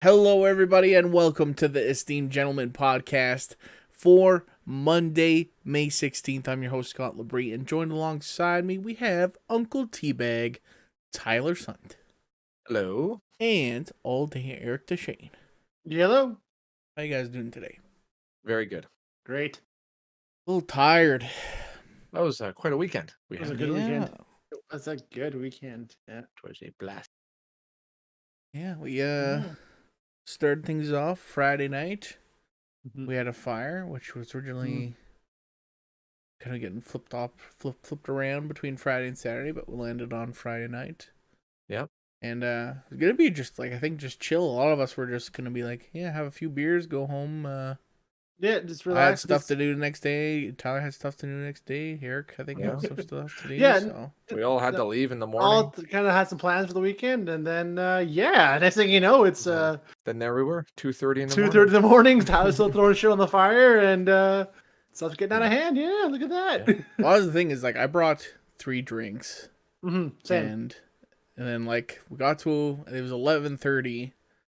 Hello, everybody, and welcome to the Esteemed Gentlemen podcast for Monday, May 16th. I'm your host, Scott Labrie, and joined alongside me, we have Uncle Teabag, Tyler Sunt, Hello. and all day Eric Deshane. Hello. How you guys doing today? Very good. Great. A little tired. That was quite a weekend. It was a good weekend. It was a good weekend. Yeah. It was a blast. Yeah, we started things off Friday night. Mhm. We had a fire, which was originally kind of getting flipped around between Friday and Saturday, but we landed on Friday night. Yep. And it's gonna be just just chill. A lot of us were just gonna be like, yeah, have a few beers, go home. Yeah, just I had relax. stuff to do the next day. Tyler had stuff to do the next day. Eric, I think, had some stuff to do. Yeah, So We all had to leave in the morning. all kind of had some plans for the weekend, and then next thing you know, it's Then there we were, 2:30 in the 2:30 in morning. the morning. Tyler's still throwing shit on the fire, and stuff's getting out of hand. Yeah, look at that. well, that was the thing is I brought 3 drinks, Same. and then we got to it was 11:30,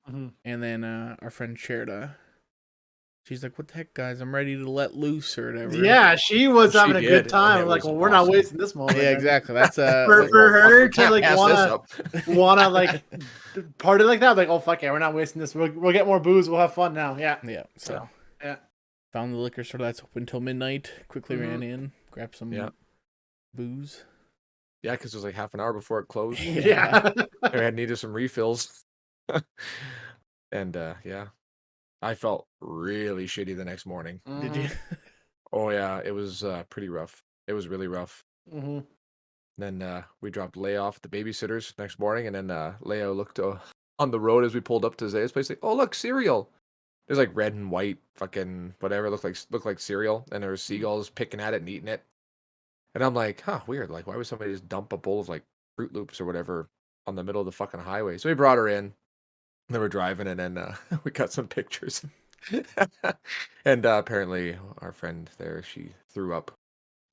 Mhm. and then our friend Sherda, she's like, "What the heck, guys? I'm ready to let loose or whatever." Yeah, she was She having a did, good and time. it Like, was well, we're not awesome. wasting this moment. Yeah, exactly. That's for Like, her we to can't like pass this up. wanna like party like that. Like, oh fuck yeah, we're not wasting this. We'll get more booze. We'll have fun now. Yeah. yeah. So yeah. found the liquor store that's open till midnight. Quickly Mhm. ran in, grabbed some booze. Yeah, because it was like half an hour before it closed. Yeah. I had needed some refills. And yeah, I felt really shitty the next morning. Did you? Oh yeah, it was pretty rough. It was really rough. Mm-hmm. Then we dropped Leia off at the babysitter's next morning, and then Leia looked on the road as we pulled up to Zaya's place. Like, oh look, cereal. There's like red and white, fucking whatever, looked like cereal, and there were seagulls picking at it and eating it. And I'm like, huh, weird. Like, why would somebody just dump a bowl of like Fruit Loops or whatever on the middle of the fucking highway? So we brought her in, and then we're driving, and then we got some pictures. And apparently, our friend there, she threw up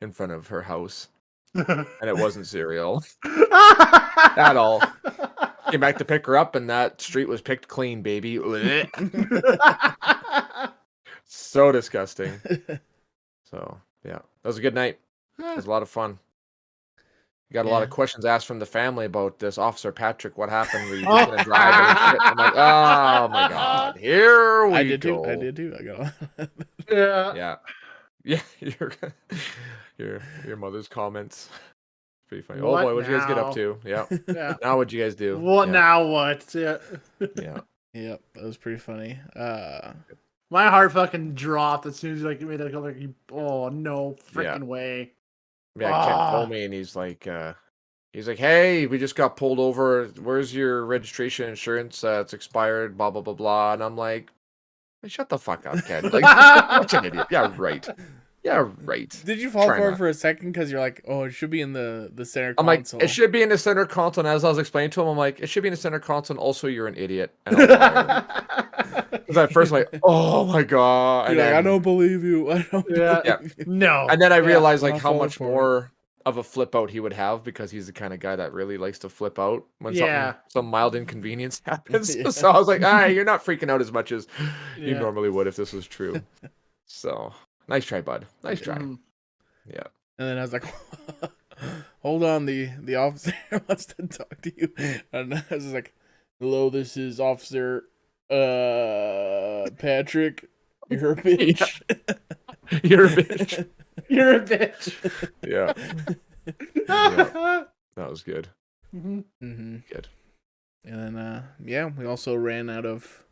in front of her house, and it wasn't cereal at all. Came back to pick her up, and that street was picked clean, baby. So disgusting. So yeah, that was a good night. It was a lot of fun. We got a lot of questions asked from the family about this Officer Patrick. What happened? Were you just gonna drive? I'm like, oh my god, here we I did go. too. I did too. I got. Yeah. Yeah. Your mother's comments. Pretty funny. What Oh boy, what'd you guys get up now? to? Yeah. Yeah. Now what'd you guys do? What Yeah. now? What? Yeah. Yeah. Yep, that was pretty funny. My heart fucking dropped as soon as you made that comment. Oh no, freaking Yeah. way. Yeah, Ken called me and he's like, hey, we just got pulled over. Where's your registration insurance? It's expired, blah, blah, blah, blah. And I'm like, hey, shut the fuck up, Ken. Like, such an idiot. Yeah, right. Yeah, right. Did you fall Try for it not. for a second because you're like, oh, it should be in the center I'm like, console? it should be in the center console. And as I was explaining to him, I'm like, it should be in the center console. And also, you're an idiot. And a liar. Because at first, I'm like, oh my god. You're And like, I then, don't believe you. I don't Yeah. believe you. No. and then I Yeah. realized like I'll how fall much for it. more of a flip out he would have because he's the kind of guy that really likes to flip out when Yeah. some mild inconvenience happens. Yeah. So I was like, you're not freaking out as much as you Yeah. normally would if this was true. So nice try, bud. Nice try. Mhm. Yeah. And then I was like, hold on, the officer wants to talk to you. And I was just like, hello, this is Officer Patrick. You're a bitch. You're a bitch. You're a bitch. Yeah. Yeah. That was good. Mhm. Mm-hmm. Good. And then, we also ran out of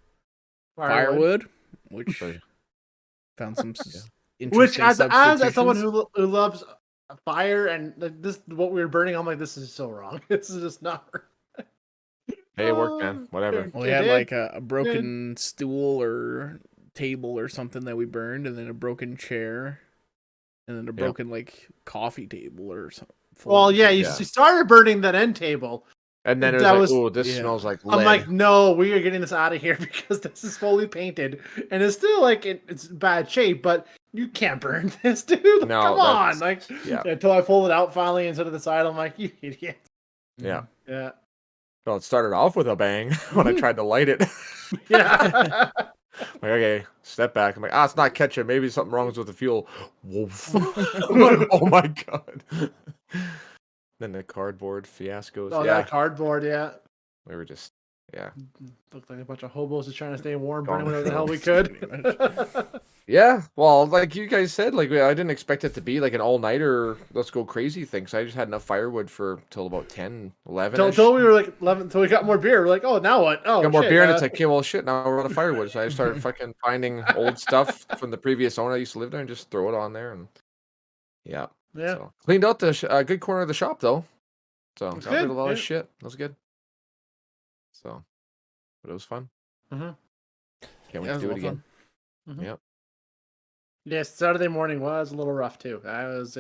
firewood, which Sorry. found some Which, interesting as someone substitutions. who loves fire and this, what we were burning, I'm like, this is so wrong. This is just not. Hey, it worked, man. Whatever. We had like a broken stool or table or something that we burned, and then a broken chair, and then a broken like coffee table or something. Well, yeah, you Yeah. started burning that end table. And then it That was was- like, oh, this yeah. smells like lead. I'm like, no, we are getting this out of here because this is fully painted and it's still like it's bad shape, but you can't burn this, dude. Like, No, come on, that's- like, yeah. Until I pulled it out finally and set it aside, I'm like, you idiot. Yeah. Yeah. Well, it started off with a bang when I tried to light it. Yeah. Like, okay, step back. I'm like, it's not ketchup. Maybe something wrong with the fuel. Woof. I'm like, oh my god. Then the cardboard fiascos. Oh, Yeah, that cardboard, yeah. we were just, yeah. Looked like a bunch of hobos just trying to stay warm, Gone burning whatever the hell we Pretty could. Yeah, well, like you guys said, like I didn't expect it to be like an all-nighter, let's go crazy thing. So I just had enough firewood for till about 10, 11 ish. Until we were like 11, until we got more beer. We're like, oh, now what? Oh, Got more shit. beer, and it's like, okay, well, shit. Now we're out of firewood, so I started fucking finding old stuff from the previous owner I used to live there and just throw it on there, and yeah. yeah, So cleaned out the good corner of the shop though, so it's got rid good. of a lot of Yeah. shit. That was good. So, but it was fun. Mm-hmm. Can't wait That to was do a it lot of again. Mhm. Yep. Yes, Saturday morning was a little rough too. I was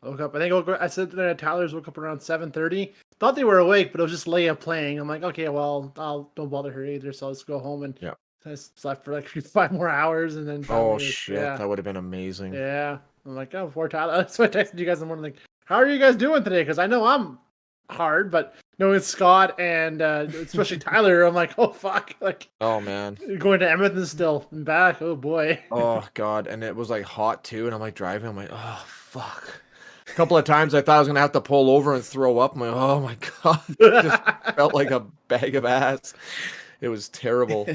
woke up. I said that Tyler's woke up around 7:30. Thought they were awake, but it was just Leia playing. I'm like, okay, well, I'll don't bother her either. So let's go home and Yeah. I slept for like 5 more hours, and then Oh finally, shit, yeah, that would have been amazing. yeah. I'm like, oh, poor Tyler. So I texted you guys in the morning, like, how are you guys doing today? Because I know I'm hard, but knowing Scott and especially Tyler, I'm like, oh fuck, like Oh man. going to Edmonton still and back. Oh boy. Oh god, and it was like hot too, and I'm like driving. I'm like, oh fuck. A couple of times I thought I was gonna have to pull over and throw up. I'm like, oh my god, just felt like a bag of ass. It was terrible.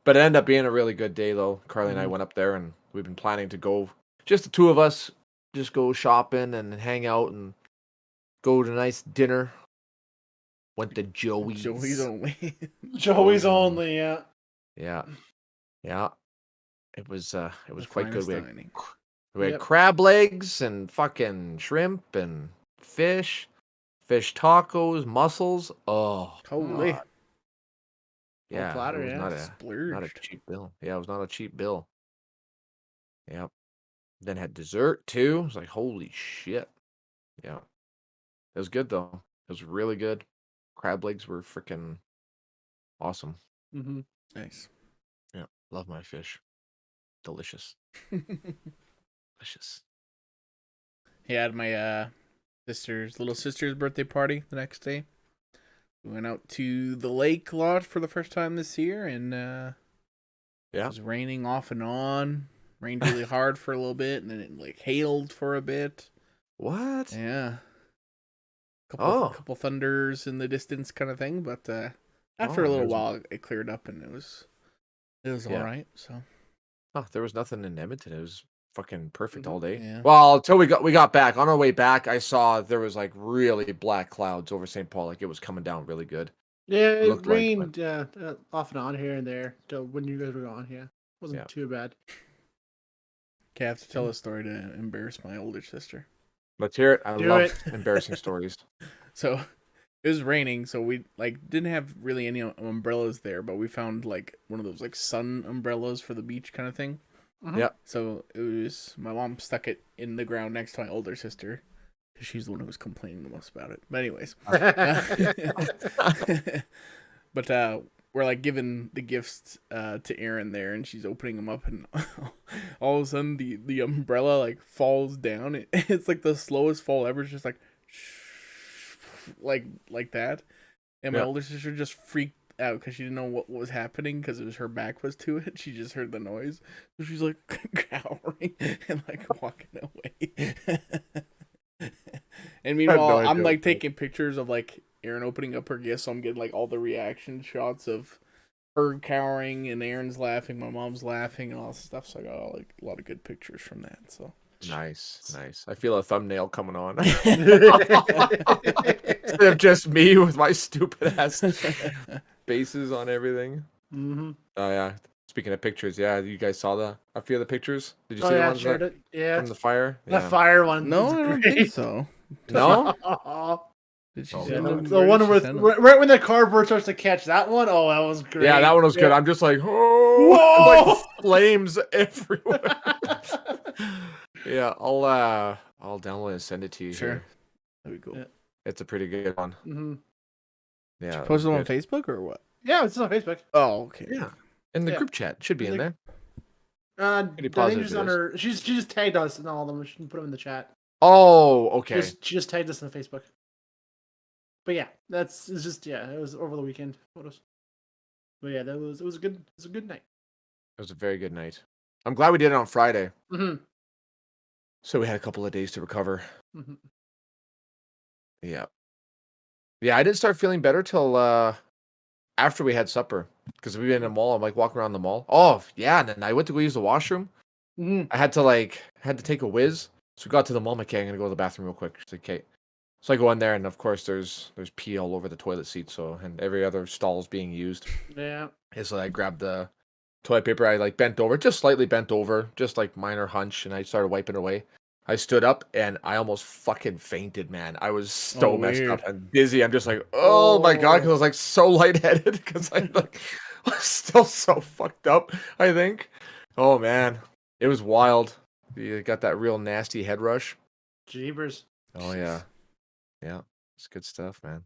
But it ended up being a really good day, though. Carly and I Mhm. went up there, and we've been planning to go, just the two of us, just go shopping and hang out and go to a nice dinner. Went to Joey's. Joey's only. Joey's only, yeah. Yeah, yeah. It was The quite good. finest dining. We had Yep. crab legs and fucking shrimp and fish tacos, mussels. Oh, Holy. God. Yeah, platter, it was yeah. not a Splurged. cheap bill. Yeah, it was not a cheap bill. Yep. Then had dessert too. It was like, holy shit. Yeah. It was good though. It was really good. Crab legs were freaking awesome. Mm-hmm. Nice. Yeah. Love my fish. Delicious. Delicious. He had my little sister's birthday party the next day. We went out to the lake lot for the first time this year, and it Yeah. was raining off and on. Rained really hard for a little bit, and then it like hailed for a bit. What? Yeah, Oh. couple thunders in the distance, kind of thing. But after a little while, it cleared up, and it was Yeah. all right. So Oh, there was nothing in Edmonton. It was fucking perfect all day. Yeah. Well, until we got back. On our way back, I saw there was like really black clouds over St. Paul. Like it was coming down really good. Yeah, It it looked like, rained off and on here and there till when you guys were gone. Yeah, wasn't Yeah. too bad. okay, I have to tell a story to embarrass my older sister. Let's hear it. I Do love it. embarrassing stories. So it was raining, so we like didn't have really any umbrellas there, but we found like one of those like sun umbrellas for the beach kind of thing. Mhm. Yep. So it was my mom stuck it in the ground next to my older sister because she's the one who was complaining the most about it. But anyways, but we're like giving the gifts to Erin there, and she's opening them up, and all of a sudden the umbrella like falls down. It's like the slowest fall ever. It's just like like that, and my Yeah. older sister just freaked out because she didn't know what was happening because it was her back was to it. She just heard the noise, so she's like cowering and like walking away. And meanwhile, idea I'm what like that is. taking pictures of like Erin opening up her gifts, so I'm getting like all the reaction shots of her cowering and Erin's laughing, my mom's laughing, and all this stuff. So I got like a lot of good pictures from that. So Nice. I feel a thumbnail coming on. Instead of just me with my stupid ass faces on everything. Mm-hmm. Oh yeah. Speaking of pictures, yeah, you guys saw a few of the pictures? Did you Oh see the yeah, ones shared that, it. Yeah, from the fire? that Yeah. fire one. no, was I don't great. think so. No? Did she Oh, send yeah. them? The Where did one she with send 'em? right when the cardboard starts to catch that one. Oh, that was great. Yeah, that one was good. Yeah. I'm just like, oh, Whoa! like flames everywhere. Yeah, I'll download and send it to you Sure. here. That'd be cool. Yeah. It's a pretty good one. Mm-hmm. Yeah. Did you it post was it on good. Facebook or what? Yeah, it's on Facebook. Oh, okay. Yeah. In the Yeah. group chat. Should be in there. Pretty I positive think just it on is. her. She just tagged us in all of them. She can put them in the chat. Oh, okay. She just tagged us on Facebook. But yeah, it's just it was over the weekend photos. But yeah, it was a good night. It was a very good night. I'm glad we did it on Friday, Hmm. so we had a couple of days to recover. Hmm. Yeah. Yeah, I didn't start feeling better till after we had supper because we were in the mall. I'm like walking around the mall. Oh yeah, and then I went to go use the washroom. Hmm. I had to take a whiz. So we got to the mall. I'm like, okay, I'm gonna go to the bathroom real quick. She's like, okay. So I go in there, and of course there's pee all over the toilet seat. So and every other stall is being used. Yeah. And so I grabbed the toilet paper. I like bent over, just slightly bent over, just like minor hunch, and I started wiping it away. I stood up and I almost fucking fainted, man. I was so Oh, messed up weird. and dizzy. I'm just like, oh my god, because I Oh. was like so lightheaded because I like was still so fucked up. I think. Oh man, it was wild. You got that real nasty head rush. Jeebers. Oh yeah, yeah, it's good stuff, man.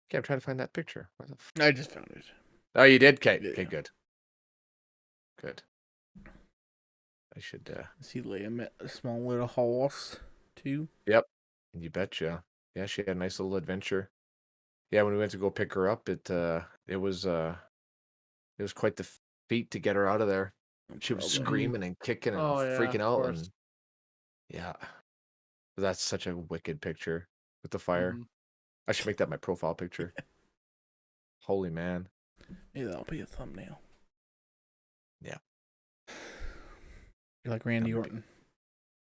Okay, I'm trying to find that picture. Where the f- I just found it. Oh, you did? Okay, Yeah. okay, good, good. I should. See Leia met a small little horse too. Yep. You betcha. Yeah, she had a nice little adventure. Yeah, when we went to go pick her up, it was quite the feat to get her out of there. No She was problem. screaming and kicking and Oh yeah, freaking of out, course. and yeah, that's such a wicked picture with the fire. Mhm. I should make that my profile picture. Holy man. Maybe that'll be a thumbnail. Yeah. You're like Randy That would be- Orton.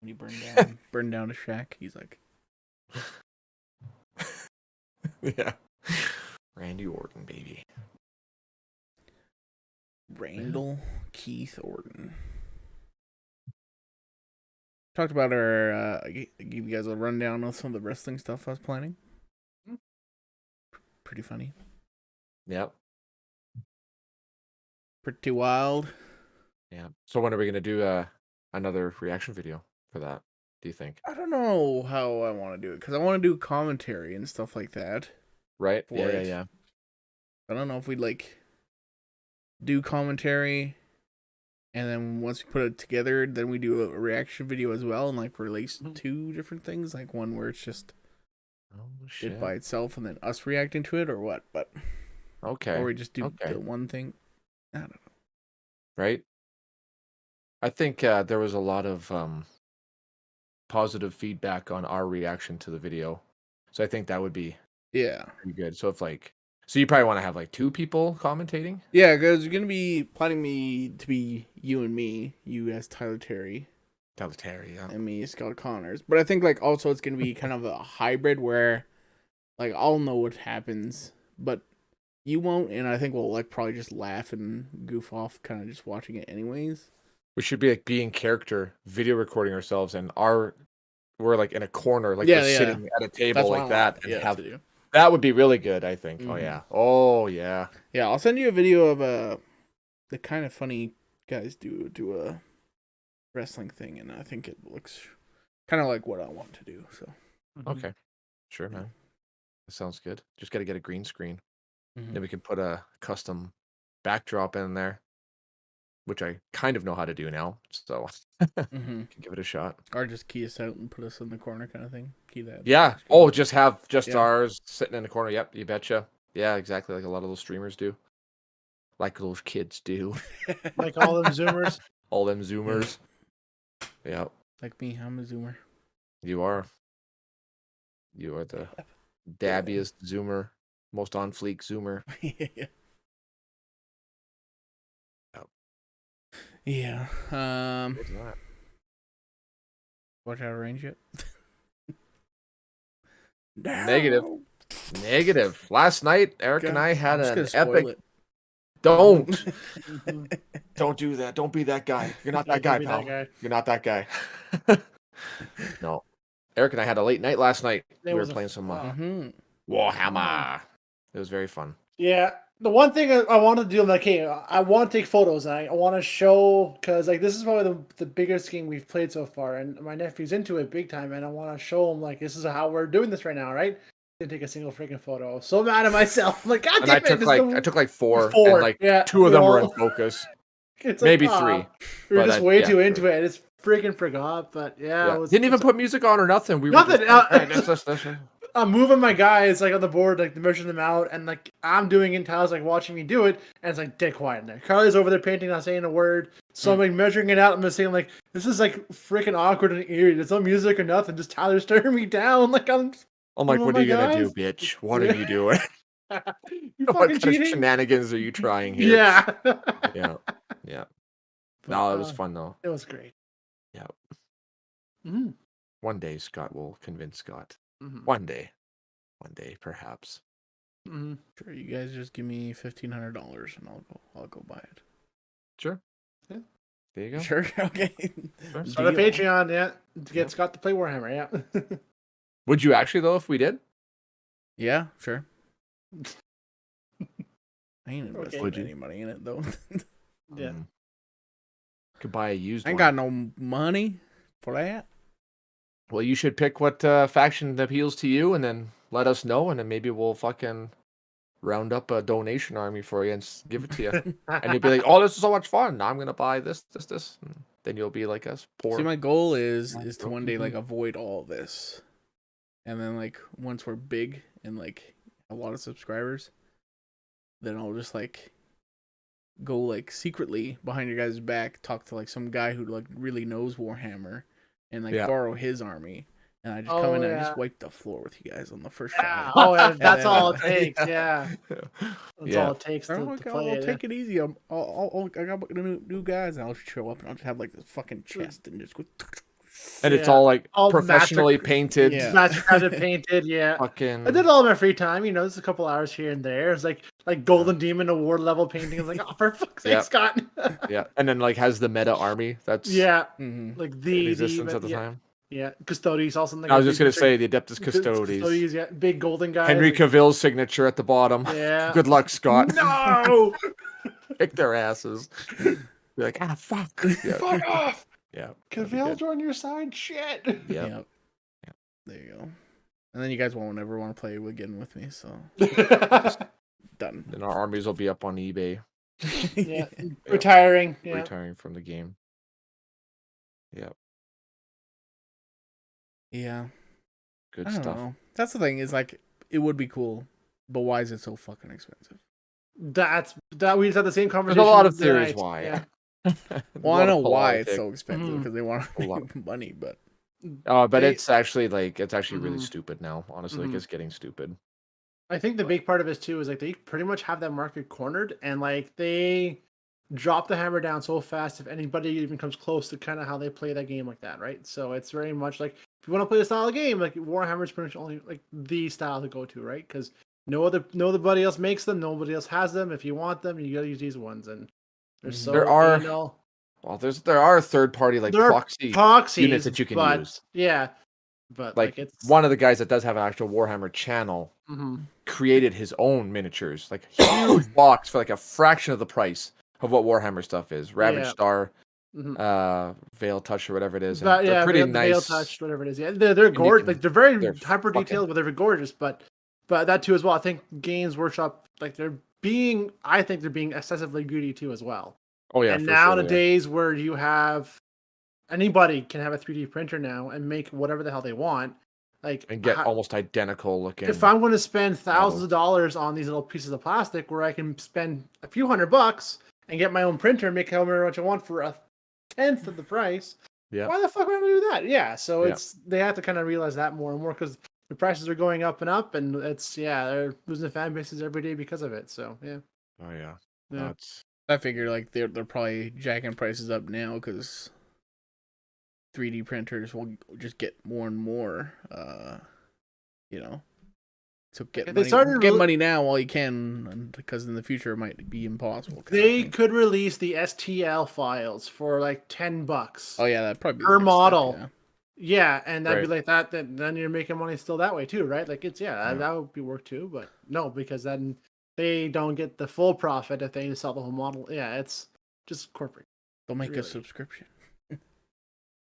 When you burn down a shack, he's like, Yeah. Randy Orton, baby. Randall Keith Orton. Talked about our. I gave you guys a rundown of some of the wrestling stuff I was planning. Pretty funny. Yep. Pretty wild. Yeah. So when are we gonna do another reaction video for that? Do you think? I don't know how I want to do it because I want to do commentary and stuff like that. Right? For Yeah, it. yeah. I don't know if we'd like do commentary, and then once we put it together, then we do a reaction video as well, and like release two different things, like one where it's just Oh it shit. by itself, and then us reacting to it, or what? But Okay. or we just do Okay. the one thing. I don't know. Right? I think there was a lot of positive feedback on our reaction to the video, so I think that would be Yeah, pretty good. So if so you probably want to have like two people commentating. yeah, because you're gonna be planning me to be you and me, you as Tyler Terry, Tell Terry, yeah. and me as Scott Connors. But I think like also it's gonna be kind of a hybrid where like I'll know what happens, but you won't, and I think we'll like probably just laugh and goof off, kind of just watching it anyways. We should be like being character, video recording ourselves, and we're like in a corner, like Yeah, we're yeah. sitting at a table That's what like I want, that, and yeah, have to do. that would be really good. I think. Oh Mhm. yeah. Oh yeah. Yeah, I'll send you a video of the kind of funny guys do a wrestling thing, and I think it looks kind of like what I want to do. So Okay. Sure, man. That sounds good. Just got to get a green screen. Mhm. Then we can put a custom backdrop in there, which I kind of know how to do now. So Mhm. can give it a shot. Or just key us out and put us in the corner, kind of thing. Key that. Yeah. Oh, just have Yeah. ours sitting in the corner. Yep, you betcha. Yeah, exactly. Like a lot of those streamers do. Like those kids do. Like all them Zoomers. All them Zoomers. Yeah, Like me, I'm a Zoomer. you are. You are the dabbiest Zoomer, most on fleek Zoomer. Yeah. Yep. Yeah. What's that? Watch out of range yet? Negative. No. Negative. Last night, Eric and God, I had I'm just an gonna spoil epic. it. Don't. Mhm. Don't do that. Don't be that guy. You're not that Don't guy, be pal. that guy. You're not that guy. No. Eric and I had a late night last night. It We were was a playing some Mhm. Warhammer. It was very fun. Yeah, the one thing I want to do, like, hey, I want to take photos. And I want to show, because like this is probably the biggest game we've played so far, and my nephew's into it big time, and I want to show him like this is how we're doing this right now, right? Didn't take a single freaking photo. So mad at myself. I'm like, God And damn I it! took this is like the four, four. and like Yeah, two of them were in well, focus. it's Maybe like, three. We were But just I- way yeah, too sure. into it. It's freaking forgot, but yeah, Yeah. it was Didn't even it's- put music on or nothing. We Nothing, were just like, "All right, this. I'm moving my guys like on the board, like measuring them out, and like I'm doing it, and Tyler's like watching me do it, and it's like dead quiet in there. Carly's over there painting, not saying a word. So I'm like measuring it out. I'm just saying like this is like freaking awkward and eerie. There's no music or nothing. Just Tyler staring me down like I'm like, oh what are my you gonna do, guys. bitch? What are you doing? You What fucking kind of cheating? shenanigans are you trying here? Yeah. Yeah. Yeah. But, No, it was fun though. It was great. Yeah. Mm-hmm. One day Scott will convince Scott. Mm-hmm. One day, perhaps. Mm-hmm. Sure, you guys just give me $1,500 and I'll go buy it. Sure. Yeah. There you go. Sure, okay. Sure. Start a Deal. Patreon, yeah, to get Yep. Scott to play Warhammer, yeah. Would you actually though if we did? Yeah, sure. I ain't investing Would you? any money in it though. Yeah. Could buy a used I ain't one. got no money for that. Well, you should pick what faction appeals to you, and then let us know, and then maybe we'll fucking round up a donation army for you and give it to you. And you'll be like, "Oh, this is so much fun! Now I'm gonna buy this." And then you'll be like us poor. See, my goal is to one day Mm-hmm. like avoid all this, and then like once we're big and like a lot of subscribers, then I'll just like go like secretly behind your guys' back, talk to like some guy who like really knows Warhammer, and like Yeah. borrow his army, and I just come in and I yeah. just wipe the floor with you guys on the first Yeah. round. Oh, yeah, that's then, all it takes. Yeah, that's Yeah. all it takes to I'll play it. take it easy. I got new guys, and I'll show up and I'll just have like this fucking chest and just go. And it's Yeah. all like All professionally master- painted. Yeah. Mastercraft painted, yeah. Fucking. I did all my free time, you know, just a couple hours here and there. It's like Golden Demon Award level painting. It's like, oh, for fuck's sake, Yeah. Scott. Yeah, and then like has the meta army that's Yeah, Mm-hmm. like in the existence at the yeah, time. yeah, Custodes also. Like I was just gonna say the Adeptus Custodes. Custodes, yeah, big golden guy. Henry like, Cavill's signature at the bottom. Yeah. Good luck, Scott. No, Kick their asses. Be like, fuck. Yeah. fuck off. Yeah. that'd be Cavill good. join your side. Shit. Yep. Yep. There you go. And then you guys won't ever want to play again with me, so done. Then our armies will be up on eBay, Yeah, retiring. Yeah. retiring from the game. Yep. Yeah. Good I don't stuff. know. That's the thing is like it would be cool, but why is it so fucking expensive? That we just had the same There's conversation. a lot of the other theories night. why. Yeah. Well, I know why it's so expensive Mhm. because they want A to lot. make money, but But They- it's actually really Mhm. stupid now. Honestly, like Mhm. it's getting stupid. I think the big part of it too is like they pretty much have that market cornered, and like they drop the hammer down so fast if anybody even comes close to kind of how they play that game like that, right? So it's very much like if you want to play a style of game, like Warhammer is pretty much only like the style to go to, right? Because nobody else makes them, nobody else has them. If you want them, you gotta use these ones, and they're so There are- anal. Well, there are third party like There are proxy proxies units that you can but, use. Yeah, but Like it's one of the guys that does have an actual Warhammer channel Mhm. created his own miniatures, like huge box for like a fraction of the price of what Warhammer stuff is. Ravage Yeah. Star, Mhm. Veil Touch or whatever it is. And But, they're yeah, pretty the Veil nice. Touch, whatever it is. Yeah, they're you gorgeous. can- Like they're very they're hyper detailed, but they're gorgeous. But that too as well. I think Games Workshop, like I think they're being excessively greedy too as well. Oh yeah, and for now sure, the days where you have anybody can have a 3D printer now and make whatever the hell they want, like and get almost identical looking. if I'm going to spend thousands of dollars on these little pieces of plastic, where I can spend a few $100 and get my own printer and make however much I want for a tenth of the price. Yeah. Why the fuck would I do that? Yeah, so Yeah. they have to kind of realize that more and more because the prices are going up and up, and they're losing fan bases every day because of it. So yeah, Oh yeah. Yeah. No, it's I figure like they're probably jacking prices up now because 3D printers will just get more and more. So get money now while you can, because in the future it might be impossible. they could release the STL files for like $10. Oh yeah, that'd probably be per the next step, model. yeah. Yeah, and that'd be Right. like that. Then you're making money still that way too, right? Like it's Yeah. that would be work too, but no, because then they don't get the full profit if they sell the whole model. Yeah, it's just corporate. They'll make a Really. subscription.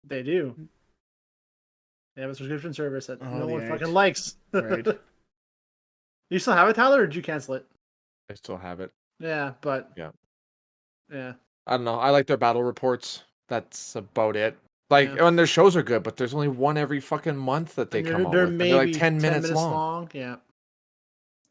They do. They have a subscription service that Oh, no the one art. fucking likes. Right. You still have it, Tyler, or did you cancel it? I still have it. Yeah, but Yeah. yeah. I don't know. I like their battle reports. That's about it. Like, Yeah. when their shows are good, but there's only one every fucking month that they And come out they're with. And they're like maybe 10 minutes 10 minutes long. long. Yeah.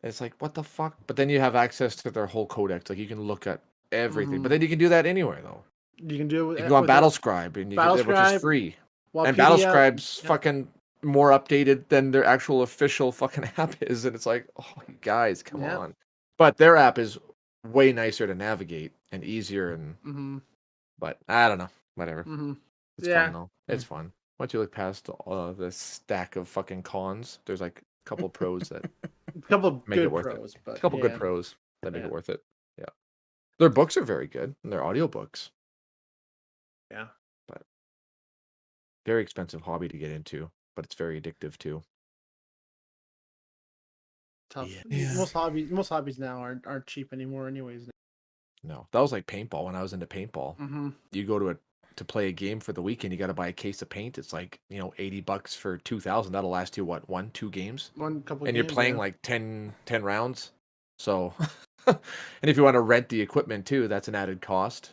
It's like, what the fuck? But then you have access to their whole codex. Like, you can look at everything. But Mhm. then you can do that anywhere, though. You can do You it can go on with a Battlescribe, and you get which is Battlescribe, free. And Wikipedia. Battlescribe's Yep. fucking more updated than their actual official fucking app is. And it's like, oh, you guys, come Yep. on. But their app is way nicer to navigate and easier. But I don't know. Whatever. It's Yeah. fun, though. It's fun. Once you look past the stack of fucking cons, there's like a couple pros that A couple of make it good worth pros, it. but A couple good yeah. pros that make Yeah. it worth it. Yeah. Their books are very good. And their audiobooks. Yeah. But very expensive hobby to get into, but it's very addictive too. Tough. Yeah. Most hobbies now aren't cheap anymore, anyways. No, that was like paintball when I was into paintball. Mm-hmm. You go to play a game for the weekend, you got to buy a case of paint. It's like, $80 for 2,000. That'll last you what, 1-2 games? One couple And games, you're playing yeah. like 10 rounds. So, and if you want to rent the equipment too, that's an added cost.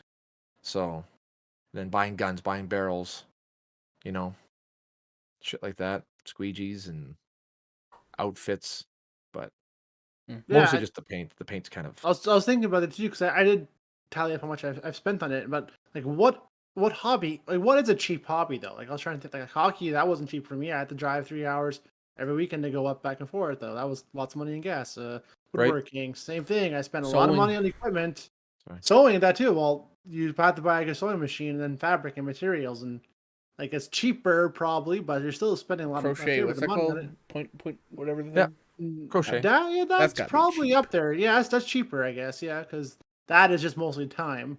So, then buying guns, buying barrels, shit like that, squeegees and outfits, but Yeah, mostly just the paint. The paint's kind of I was thinking about it too because I did tally up how much I've spent on it, but like what hobby, like what is a cheap hobby though? Like I was trying to think, like hockey, that wasn't cheap for me. I had to drive 3 hours every weekend to go up back and forth though. That was lots of money in gas. right. Woodworking, same thing. I spent a lot of Sewing. money on equipment. Sorry. Sewing, that too. Well, you have to buy like, a sewing machine and then fabric and materials, and like it's cheaper probably, but you're still spending a Crochet. fair What's bit that of money on called? Point. Whatever the Yeah, thing. crochet. That's gotta be probably cheap. up there. Yeah, that's cheaper, I guess. Yeah, because that is just mostly time.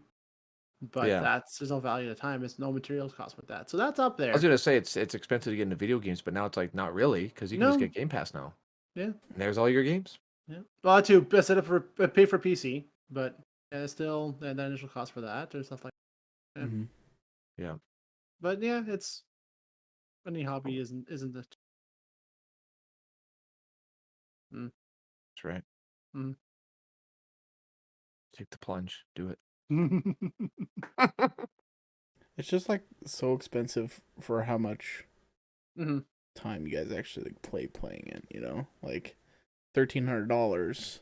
But Yeah. there's no value to time. It's no materials cost with that. So that's up I was there. gonna say it's expensive to get into video games, but now it's like not really because you can just No, get Game Pass now, yeah, and there's all your games. yeah. Well, too. I set up for pay for PC, but it's still the initial cost for that or stuff like that. Yeah. Mm-hmm. Yeah, But yeah, it's any hobby isn't the. Mm. that's right. Mm. Take the plunge, do it. It's just like so expensive for how much Mm-hmm. time you guys actually like playing it. Like $1,300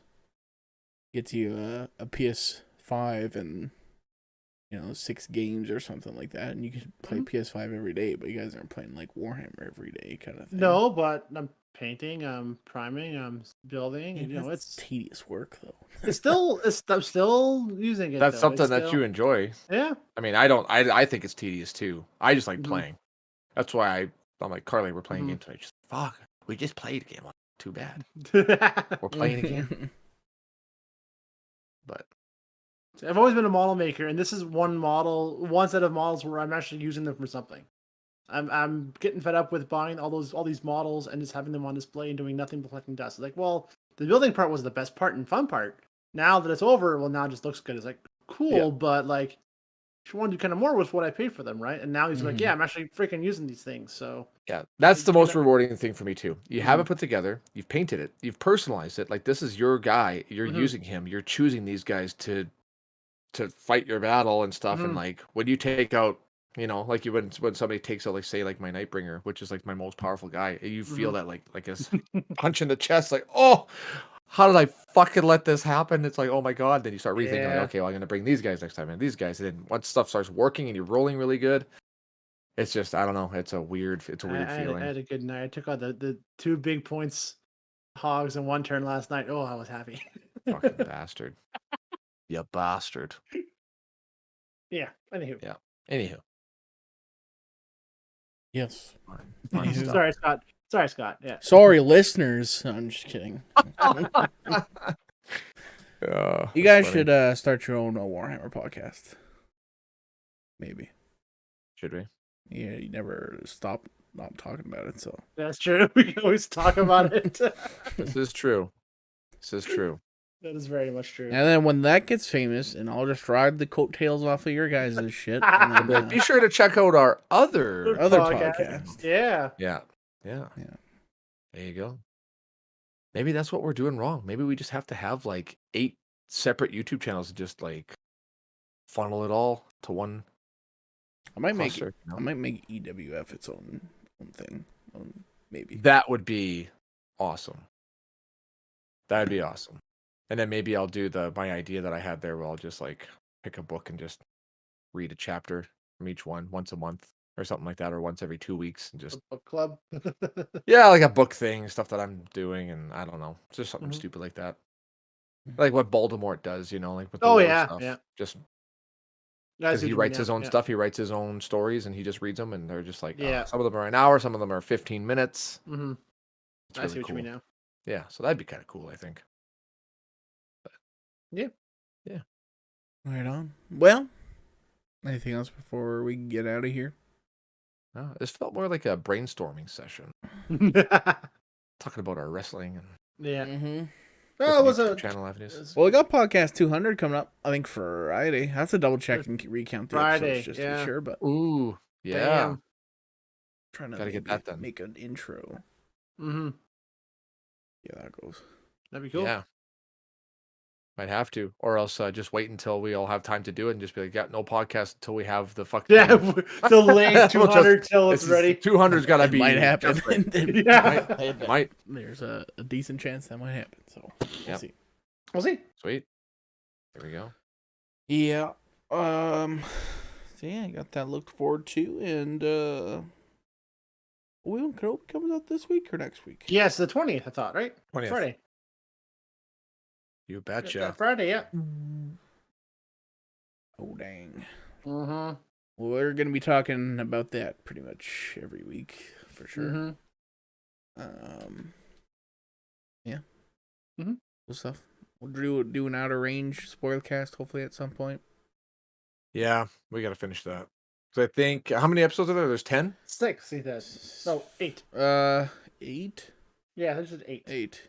gets you a PS5 and 6 games or something like that, and you can play PS5 every day, but you guys aren't playing like Warhammer every day kind of thing. No, but I'm painting, I'm priming, I'm building. Yeah, It's tedious work though. I'm still using it. That's Though. something It's that you still, enjoy. yeah. I mean, I don't. I think it's tedious too. I just like Mhm. playing. That's why I'm like, Carly, we're playing a Mhm. game tonight. She's like, fuck, we just played a game. I'm like, too bad. I've We're playing again. But always been a model maker, and this is one set of models where I'm actually using them for something. I'm getting fed up with buying all these models and just having them on display and doing nothing but collecting dust. It's like, well, the building part was the best part and fun part. Now that it's over, well, now it just looks good. It's like cool, but like, you want to do kind of more with what I paid for them, right? And now he's like, yeah, I'm actually freaking using these things. So yeah, that's the most know- rewarding thing for me too. You have it put together, you've painted it, you've personalized it. Like this is your guy. You're using him. You're choosing these guys to fight your battle and stuff. And like when you take out, like when somebody takes out, like say like my Nightbringer, which is like my most powerful guy, you feel that like this punch in the chest, like, oh, how did I fucking let this happen? It's like, oh my god. Then you start rethinking, like, okay, well, I'm gonna bring these guys next time and these guys. And then once stuff starts working and you're rolling really good, it's just, I don't know. It's a weird feeling. I had a good night. I took out the 2 big points hogs in one turn last night. Oh, I was happy. Fucking bastard. You bastard. Yeah. Anywho. Yeah. Anywho. Yes. Fun Anywho. stuff. Sorry, Scott. Sorry, Scott. Yeah. Sorry, listeners. No, I'm just kidding. You guys should start your own Warhammer podcast. Maybe. Should we? Yeah, you never stop not talking about it, so. That's true. We can always talk about it. This is true. This is true. That is very much true. And then when that gets famous, and I'll just ride the coattails off of your guys' shit. And then, Be sure to check out our other podcast. Yeah. Yeah. There you go. Maybe that's what we're doing wrong. Maybe we just have to have like 8 separate YouTube channels and just like funnel it all to one I might make cluster, you know? I might make EWF its own thing. Maybe. That would be awesome. That'd be awesome. And then maybe I'll do my idea that I had there where I'll just like pick a book and just read a chapter from each one once a month or something like that, or once every 2 weeks, and just Book club. yeah, like a book thing, stuff that I'm doing, and I don't know, just something Mhm. stupid like that, like what Voldemort does, like with the Oh lore yeah, stuff, yeah. just I because see he what you mean writes now. his own Yeah. stuff, he writes his own stories, and he just reads them, and they're just like Yeah. some of them are an hour, some of them are 15 minutes. Mm-hmm. It's I see really what you cool. mean now. Yeah, so that'd be kind of cool, I think. Yeah. Yeah. Right on. Well, anything else before we get out of here? This felt more like a brainstorming session, Yeah. talking about our wrestling and Mm-hmm. Well, it was YouTube a channel avenues. Well, we got podcast 200 coming up. I think Friday. I have to double check and recount the Friday, episodes just to be yeah. sure. But Ooh, yeah, Damn. trying to gotta get that done. make an intro. Mm-hmm. Yeah, that goes. That'd be cool. Yeah, might have to, or else just wait until we all have time to do it and just be like, yeah, no podcast until we have the fucking Yeah, the late We'll 200 till it's ready. 200's gotta It be might happen. just right. Yeah. Might. There's a decent chance that might happen. So we'll Yep. see. We'll see. Sweet. There we go. Yeah. So yeah, I got that looked forward to, and Will Kenobi comes out this week or next week? Yes, the 20th, I thought, right? 20th. Friday. You betcha. Friday, yeah. Oh dang. Mm-hmm. Well, we're gonna be talking about that pretty much every week for sure. Mm-hmm. Yeah. Mhm. Cool stuff. We'll do an outer range spoil cast hopefully at some point. Yeah, we gotta finish that. So I think how many episodes are there? There's 10. 6, he says. No, 8. 8. Yeah, there's an 8. 8.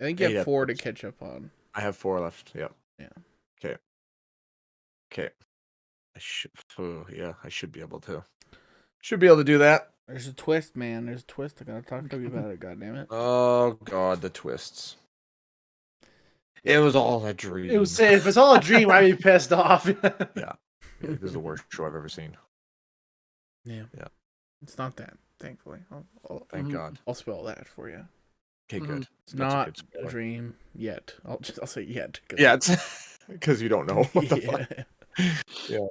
I think you have 4 to episodes. catch up on. I have 4 left. Yep. Yeah. Okay. I should be able to. Should be able to do that. There's a twist, man. There's a twist. I gotta talk to you about it. God damn it. Oh god, the twists. It was all a dream. If it's all a dream, I'd be pissed off. Yeah, this is the worst show I've ever seen. Yeah. Yeah. It's not that, thankfully. Thank God. I'll spell that for you. Okay, good. It's That's not good a spoiler. dream yet. I'll say yet. Yeah, it's because you don't know. What the fuck. Yeah.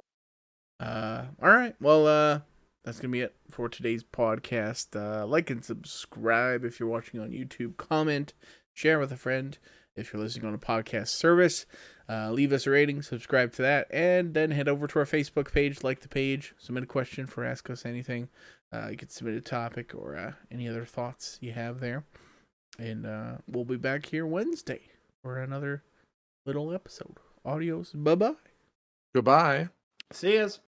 All right. Well, that's gonna be it for today's podcast. Like and subscribe if you're watching on YouTube. Comment, share with a friend if you're listening on a podcast service. Leave us a rating, subscribe to that, and then head over to our Facebook page, like the page, submit a question for Ask Us Anything. You can submit a topic or any other thoughts you have there. And we'll be back here Wednesday for another little episode. Adios. Bye-bye. Goodbye. See yas.